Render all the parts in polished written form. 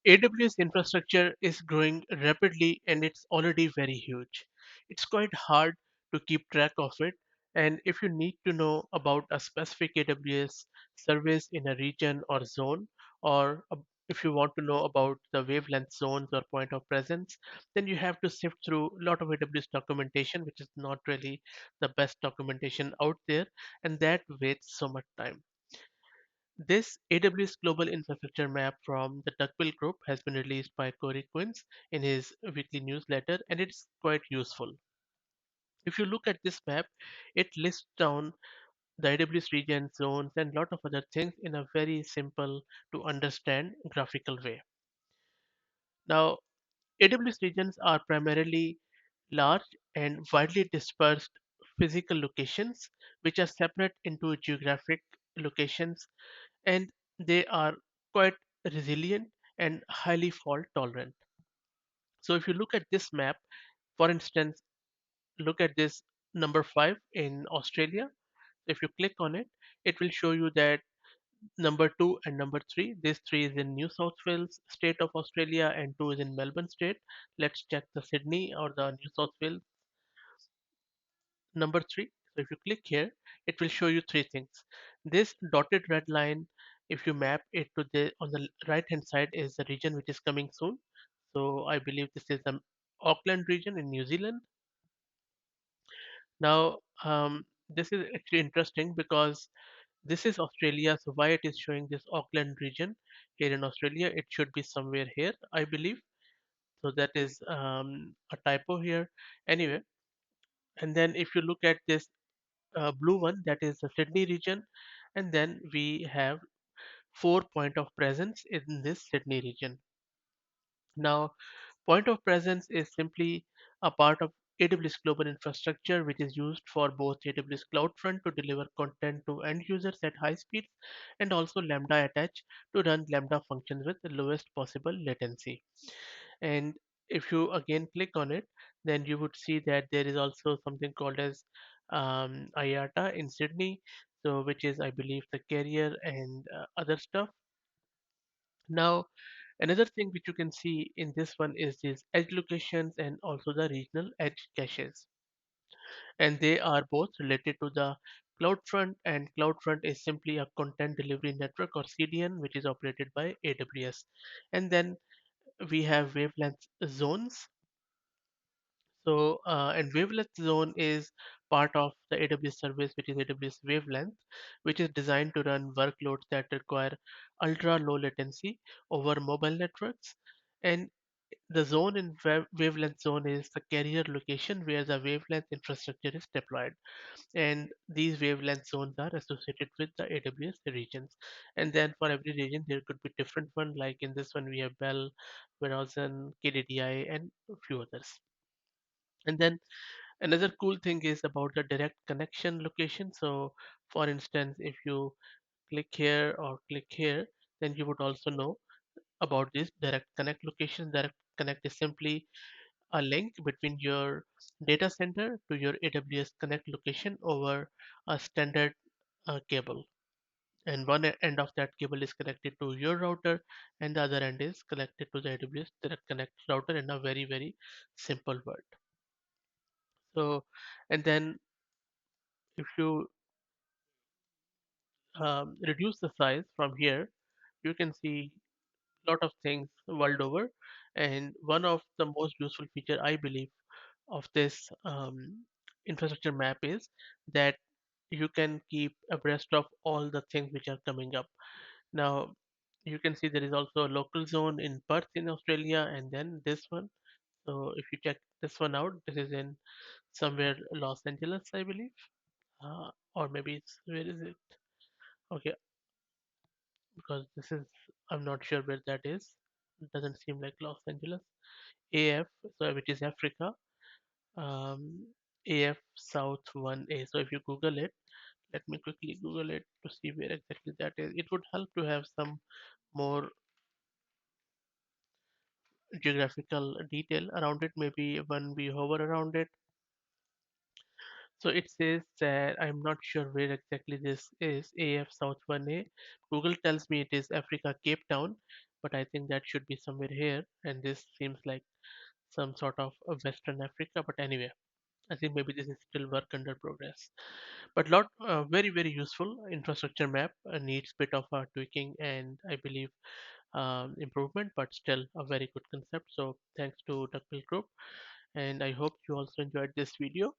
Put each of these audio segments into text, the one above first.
AWS infrastructure is growing rapidly and it's already very huge. It's quite hard to keep track of it. And if you need to know about a specific AWS service in a region or zone, or if you want to know about the wavelength zones or point of presence, then you have to sift through a lot of AWS documentation, which is not really the best documentation out there, and that wastes so much time. This AWS Global Infrastructure Map from the Duckbill Group has been released by Corey Quince in his weekly newsletter, and it's quite useful. If you look at this map, it lists down the AWS region, zones, and a lot of other things in a very simple to understand graphical way. Now, AWS regions are primarily large and widely dispersed physical locations which are separate into geographic locations, and they are quite resilient and highly fault tolerant. So if you look at this map, for instance, look at this number 5 in Australia. If you click on it, it will show you that number 2 and number 3, this 3 is in New South Wales state of Australia and 2 is in Melbourne state. Let's check the Sydney or the New South Wales number 3. So if you click here, it will show you three things. This dotted red line, if you map it to the on the right hand side, is the region which is coming soon. So I believe this is the Auckland region in New Zealand. Now, this is actually interesting because this is Australia. So why it is showing this Auckland region here in Australia? It should be somewhere here, I believe. So that is a typo here. Anyway, and then if you look at this blue one, that is the Sydney region, and then we have 4 point of presence in this Sydney region. Now, point of presence is simply a part of AWS Global Infrastructure, which is used for both AWS CloudFront to deliver content to end users at high speeds, and also Lambda attach to run Lambda functions with the lowest possible latency. And if you again click on it, then you would see that there is also something called as IATA in Sydney, so which is, I believe, the carrier and other stuff. Now, another thing which you can see in this one is these edge locations and also the regional edge caches, and they are both related to the CloudFront, and CloudFront is simply a content delivery network or CDN which is operated by AWS. And then we have wavelength zones. So, and wavelength zone is part of the AWS service, which is AWS Wavelength, which is designed to run workloads that require ultra low latency over mobile networks. And the zone in wavelength zone is the carrier location where the wavelength infrastructure is deployed. And these wavelength zones are associated with the AWS regions. And then for every region, there could be different one. Like in this one, we have Bell, Verizon, KDDI, and a few others. And then another cool thing is about the direct connection location. So for instance, if you click here or click here, then you would also know about this direct connect location. Direct connect is simply a link between your data center to your AWS connect location over a standard cable. And one end of that cable is connected to your router, and the other end is connected to the AWS direct connect router in a very, very simple word. So, and then if you reduce the size from here, you can see a lot of things world over. And one of the most useful feature, I believe, of this infrastructure map is that you can keep abreast of all the things which are coming up. Now, you can see there is also a local zone in Perth in Australia, and then this one. So if you check this one out, this is in somewhere Los Angeles, I believe, or maybe it's where is it? Okay, because this is I'm not sure where that is. It doesn't seem like Los Angeles. AF, so which is Africa. Um, AF South 1A. So if you Google it, let me quickly Google it to see where exactly that is. It would help to have some more geographical detail around it. Maybe when we hover around it. So it says that I'm not sure where exactly this is. AF South 1A. Google tells me it is Africa, Cape Town, but I think that should be somewhere here, and this seems like some sort of a Western Africa. But anyway, I think maybe this is still work under progress. But lot very useful infrastructure map, needs bit of tweaking and I believe improvement, but still a very good concept. So thanks to Duckbill Group, and I hope you also enjoyed this video.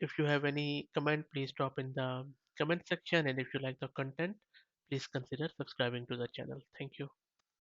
If you have any comment, please drop in the comment section, and if you like the content, please consider subscribing to the channel. Thank you.